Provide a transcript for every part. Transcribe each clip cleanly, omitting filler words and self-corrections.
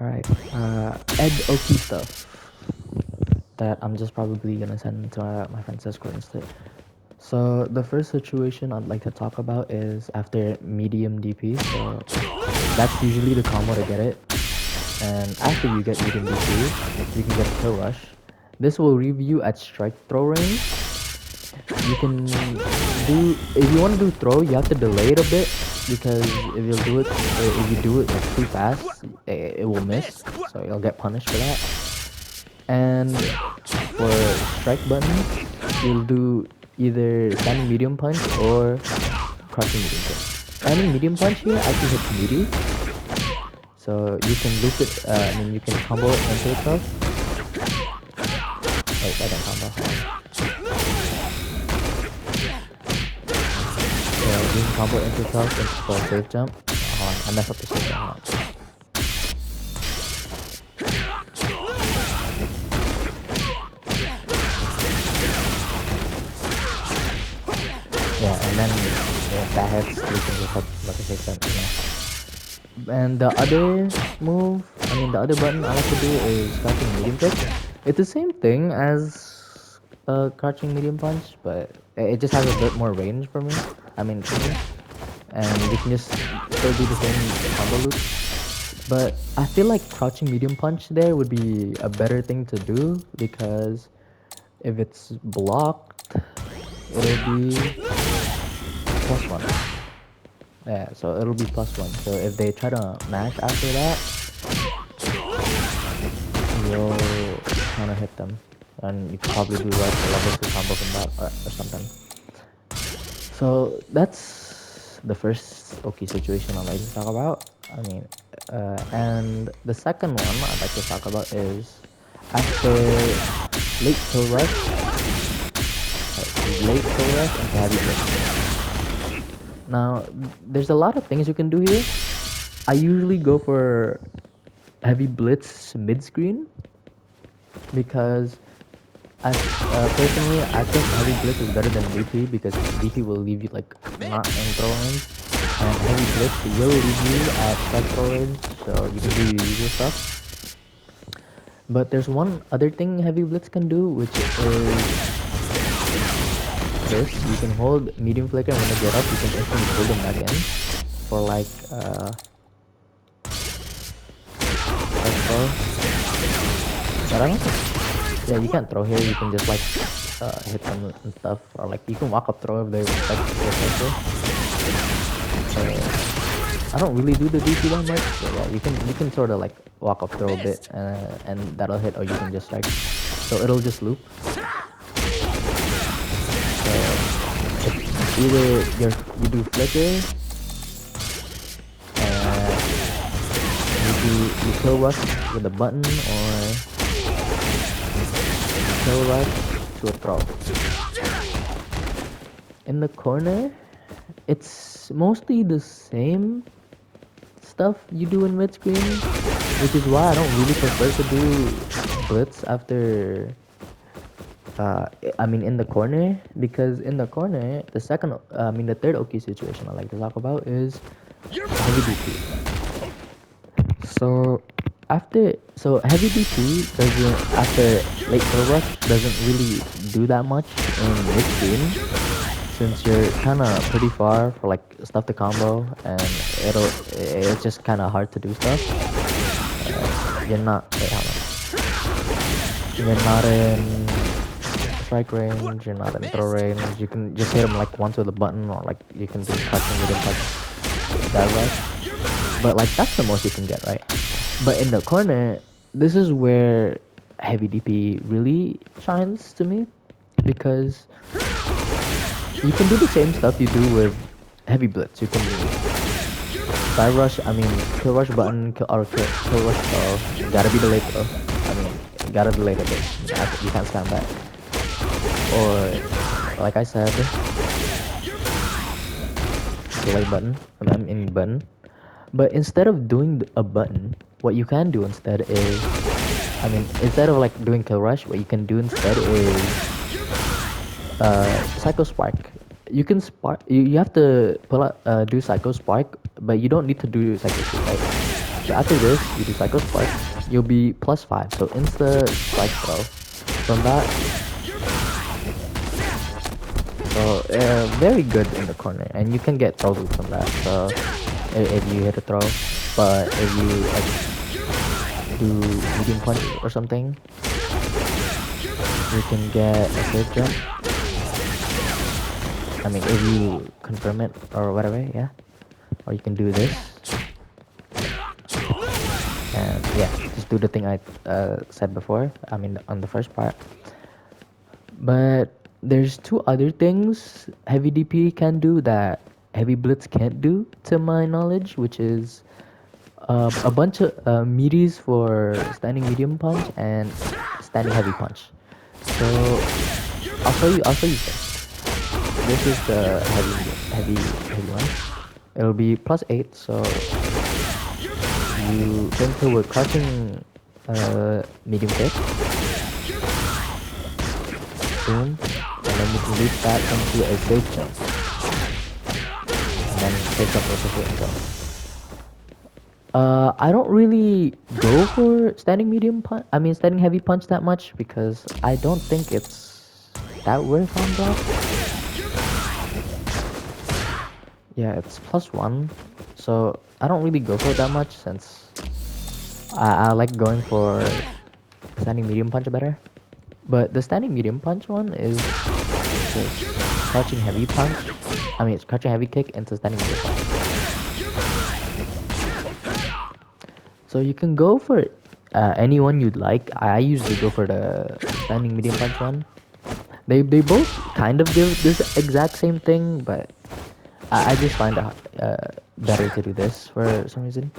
Alright, Ed Oki stuff that I'm just probably gonna send to my friend's Discord instead. So the first situation I'd like to talk about is after medium DP. So that's usually the combo to get it. And after you get medium DP, you can get a kill rush. This will leave you at strike throw range. You can do, if you want to do throw, you have to delay it a bit because if you do it like too fast, it will miss. So you'll get punished for that. And for strike button, you'll do either standing medium punch or crouching medium punch. Standing medium punch here actually hits meaty, so you can loop it. You can combo it into itself. Wait, I don't combo. Yeah, you can combo it into itself and for a safe jump. Hold on, I messed up the safe jump. Yeah, and then if that hits, you can just have like a safe jump. And the other move, the other button I like to do is crouching medium kick. It's the same thing as crouching medium punch, but it just has a bit more range for me. For me. And you can just still do the same combo loop. But I feel like crouching medium punch there would be a better thing to do because if it's blocked, it'll be +1. Yeah, so it'll be +1. So if they try to mash after that, you'll kind of hit them. And you can probably do like a level 2 combo from that or something. So that's the first Oki situation I'd like to talk about. And the second one I'd like to talk about is after late kill rush, into heavy blitz. Now, there's a lot of things you can do here. I usually go for heavy blitz mid screen because personally, I think heavy blitz is better than DP because DP will leave you like not in throw range, and heavy blitz will leave you at strike throw range, so you can do your usual stuff. But there's one other thing heavy blitz can do, which is this: you can hold medium flicker, and when they get up, you can instantly pull them back in for like I don't know. Yeah, you can't throw here. You can just like hit them and stuff, or like you can walk up throw if they respect your pressure. So I don't really do the DP that much, but yeah, you can sort of like walk up throw a bit, and that'll hit, or you can just like, so it'll just loop. So either you do flicker, you kill rush with a button, or kill rush to a throw. In the corner, it's mostly the same stuff you do in mid screen, which is why I don't really prefer to do blitz after in the corner, because in the corner, the third Oki situation I like to talk about is heavy DP. So heavy DP doesn't, after late kill rush, doesn't really do that much in mid screen, since you're kind of pretty far for like stuff to combo, and it's just kind of hard to do stuff. You're not you're not in strike range, you're not in throw range. You can just hit them like once with a button, or like you can do cutting with a touch that rush. But like that's the most you can get, right? But in the corner, this is where heavy DP really shines to me, because you can do the same stuff you do with heavy blitz. You can do side rush, kill rush button, kill rush throw. Gotta be delayed though. Gotta delay the bit. You can't stand back. Or, like I said, delay button. Button. But instead of doing a button, what you can do instead is, instead of like doing kill rush, what you can do instead is Psycho Spark. You can spark. You have to pull out do Psycho Spark, but you don't need to do Psycho Spark, right? So after this, you do Psycho Spark. You'll be +5. So insta strike throw. From that, so very good in the corner, and you can get throw loop from that. So if you hit a throw, but if you like do medium punch or something, you can get a safe jump. I mean, if you confirm it or whatever, yeah. Or you can do this. And yeah, just do the thing I said before. I mean, on the first part. But there's two other things heavy DP can do that heavy blitz can't do, to my knowledge, which is a bunch of meaties for standing medium punch and standing heavy punch. So I'll show you first. This is the heavy one. It'll be +8, so you enter with crouching medium kick. Boom. And then you can leap that into a safe jump. And then safe jump also safe jump. I don't really go for standing medium punch. I mean standing heavy punch that much because I don't think it's that worth on block. Yeah, it's +1, so I don't really go for it that much since I like going for standing medium punch better. But the standing medium punch one is just crouching heavy punch. I mean, it's crouching heavy kick into standing medium punch. So you can go for anyone you'd like. I usually go for the standing medium punch one. They both kind of give this exact same thing, but I just find it better to do this for some reason.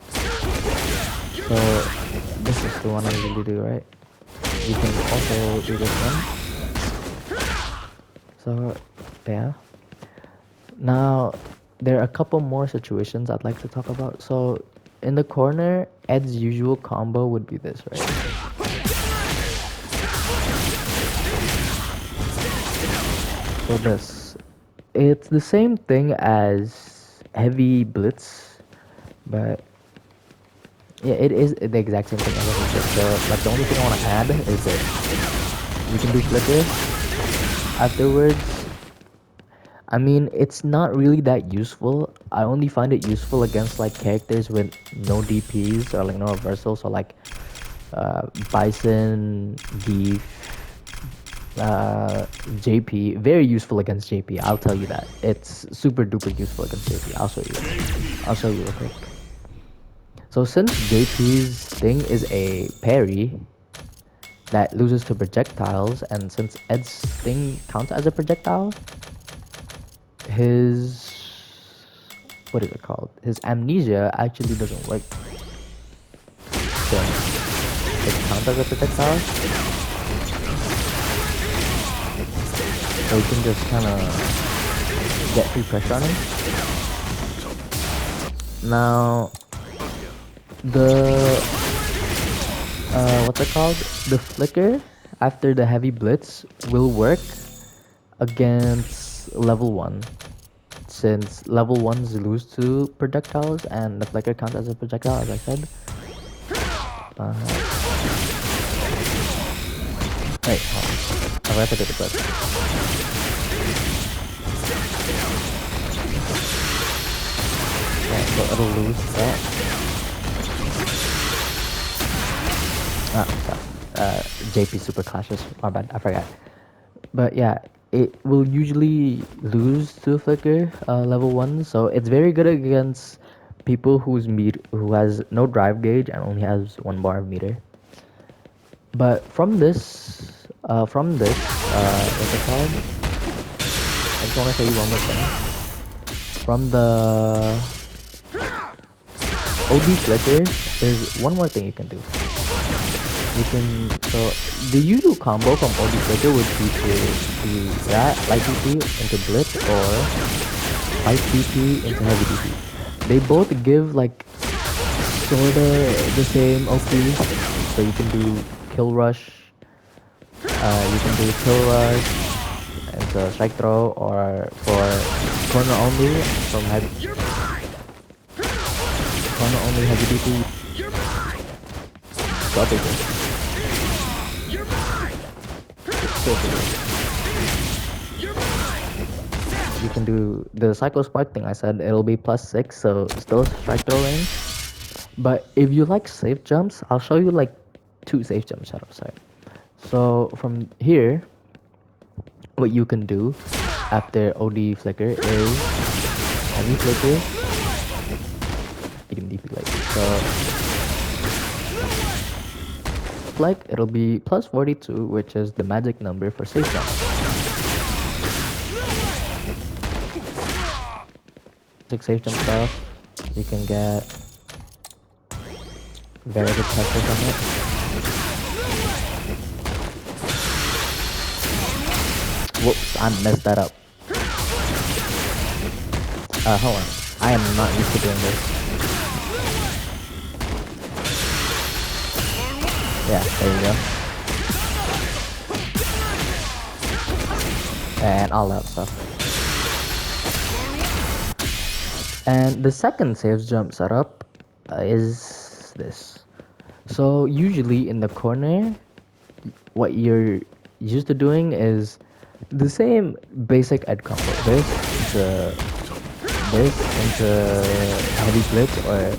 So this is the one I usually do, right? You can also do this one. So yeah. Now there are a couple more situations I'd like to talk about. So in the corner, Ed's usual combo would be this, right? So this. It's the same thing as heavy blitz, but yeah, it is the exact same thing as heavy blitz. So like the only thing I want to add is that you can do flicker afterwards. I mean, it's not really that useful. I only find it useful against like characters with no DPs or like no reversal. So like Bison, Geef, JP. Very useful against JP. I'll tell you that. It's super duper useful against JP. I'll show you. I'll show you real quick. So since JP's thing is a parry that loses to projectiles, and since Ed's thing counts as a projectile, his what is it called? His amnesia actually doesn't work. So it counts as a projectile. So you can just kind of get free pressure on him. Now the what's it called? The flicker after the heavy blitz will work against level 1, since level 1s lose to projectiles and the flicker counts as a projectile, as I said. Wait, hold on. I have to do the blitz. Yeah, so it'll lose that. JP super clashes. My bad, I forgot. But yeah, it will usually lose to flicker level 1, so it's very good against people who has no drive gauge and only has 1 bar of meter. But from this what's it called? I just want to show you one more thing. From the OD flicker, there's one more thing you can do. So the usual combo from OD flicker would be to do that light DP into blitz or light DP into heavy DP. They both give like sorta the same OP. So you can do kill rush. You can do kill rush into strike throw, or for corner only from heavy. Corner only heavy DP. Still bigger. Still bigger. You can do the Cyclo Spark thing I said, it'll be +6, so still strike throw range. But if you like safe jumps, I'll show you like 2 safe jump setups, right? So from here, what you can do after OD flicker is heavy flicker, medium DP like so. Like it'll be +42, which is the magic number for safe jump. Safe jump stuff, you can get very good pressure from it. Whoops, I messed that up. Hold on. I am not used to doing this. Yeah, there you go. And all that stuff. And the second safe jump setup is this. So usually in the corner, what you're used to doing is the same basic ed combo. This into heavy blitz or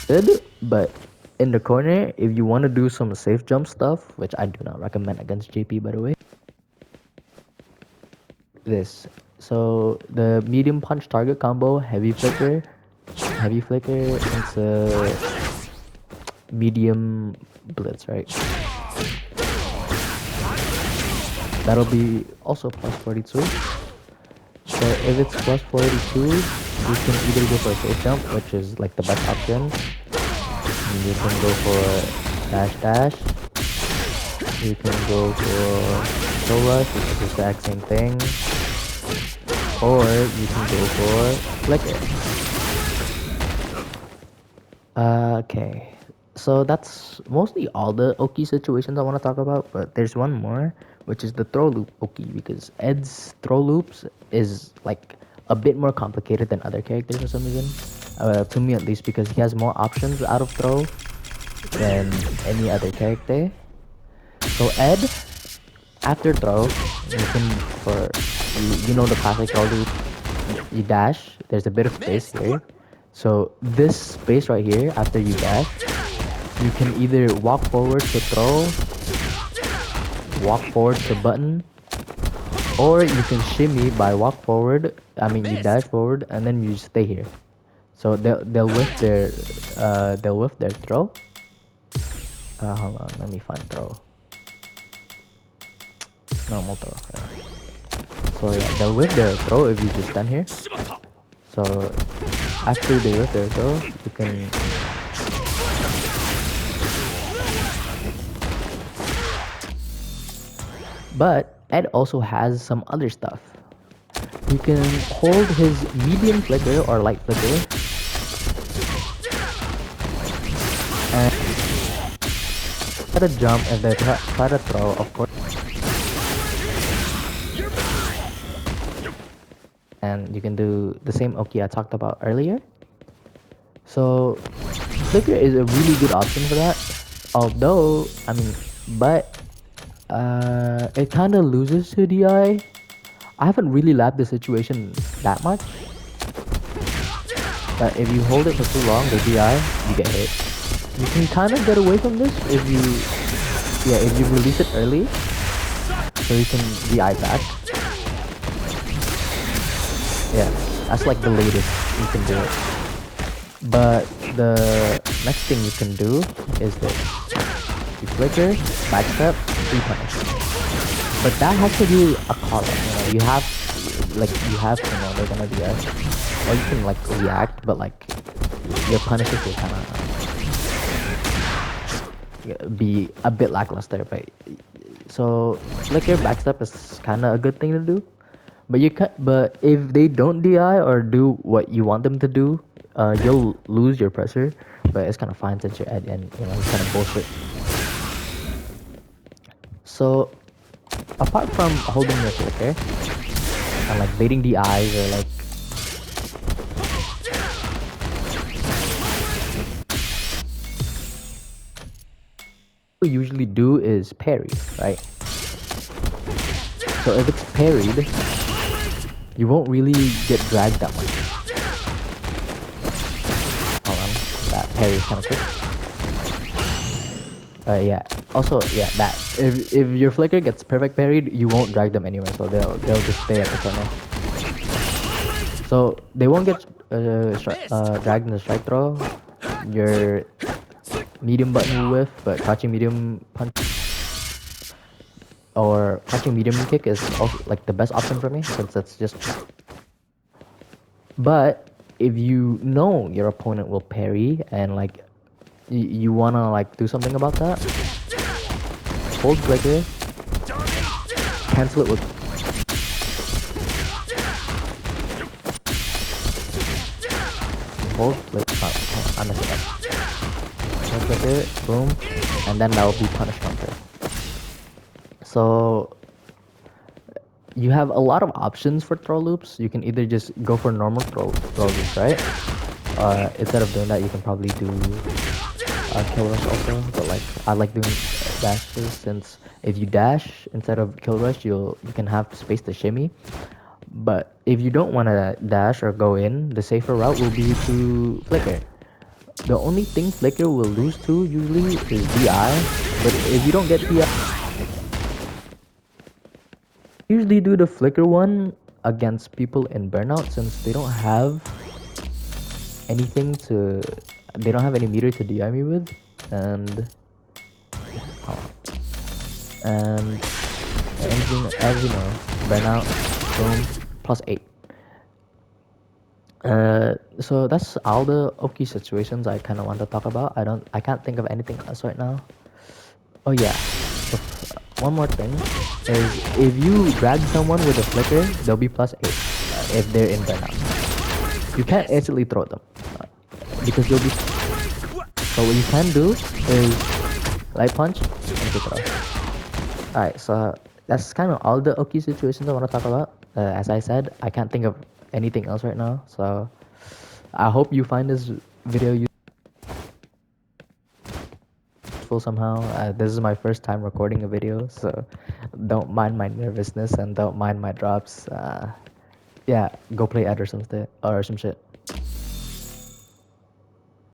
good, but in the corner, if you want to do some safe jump stuff, which I do not recommend against JP by the way, this. So the medium punch target combo, heavy flicker into medium blitz, right? That'll be also +42. So if it's +42, you can either go for a safe jump, which is like the best option. And you can go for dash. You can go for slow rush, which is the exact same thing. Or you can go for flicker. Okay. So that's mostly all the Oki situations I want to talk about, but there's one more, which is the throw loop Oki, because Ed's throw loops is like a bit more complicated than other characters for some reason. To me at least, because he has more options out of throw than any other character. So Ed, after throw, you can you know the classic throw loop. You dash. There's a bit of space here. So this space right here, after you dash, you can either walk forward to throw, walk forward to button, or you can shimmy by you dash forward and then you stay here. So they'll whiff their throw. Hold on, let me find throw. Normal throw. So yeah, they'll whiff their throw if you just stand here. So after they whiff their throw, you can But Ed also has some other stuff. You can hold his medium flicker or light flicker and try to jump and then try to throw, of course. And you can do the same Oki I talked about earlier. So flicker is a really good option for that. Although, it kind of loses to DI. I haven't really labbed the situation that much. But if you hold it for too long, the DI, you get hit. You can kind of get away from this if you release it early. So you can DI back. Yeah, that's like the latest you can do it. But the next thing you can do is this. You flicker, backstep, free punish. But that has to be a call out, you have to know they're gonna be us. Or you can like react, but like your punishes will kinda be a bit lackluster, right? So flicker, backstep is kinda a good thing to do. But if they don't DI or do what you want them to do, you'll lose your pressure. But it's kind of fine since you're Ed and it's kind of bullshit. So apart from holding your flicker and like baiting DIs or like people usually do is parry, right? So if it's parried, you won't really get dragged that much. Hold on, that parry is kind of quick. Yeah. Also, yeah, that if your flicker gets perfect parried, you won't drag them anywhere, so they'll just stay at the corner. So they won't get dragged in the strike throw. Your medium button will whiff, but crouching medium punch or crouching medium kick is also like the best option for me since that's just. But if you know your opponent will parry and like you wanna like do something about that, hold flicker, cancel it with hold flicker. I messed it up. Hold flicker, boom, and then that will be punish counter. So you have a lot of options for throw loops. You can either just go for normal throw loops, right? Instead of doing that, you can probably do kill rush also. But like I like doing dashes since if you dash instead of kill rush, you can have space to shimmy. But if you don't want to dash or go in, the safer route will be to flicker. The only thing flicker will lose to usually is DI. But if you don't get DI, usually do the flicker one against people in burnout since they don't have anything to they don't have any meter to DI me with and and as you know burnout boom +8. So that's all the Oki situations I kind of want to talk about. I can't think of anything else right now. Oh yeah, one more thing is if you drag someone with a flicker, they'll be +8 if they're in burnout. You can't instantly throw them because you'll be. So what you can do is light punch and throw. Alright, so that's kind of all the Oki situations I want to talk about. As I said, I can't think of anything else right now. So I hope you find this video useful somehow. This is my first time recording a video, so don't mind my nervousness and don't mind my drops. Yeah, go play Ed or some shit.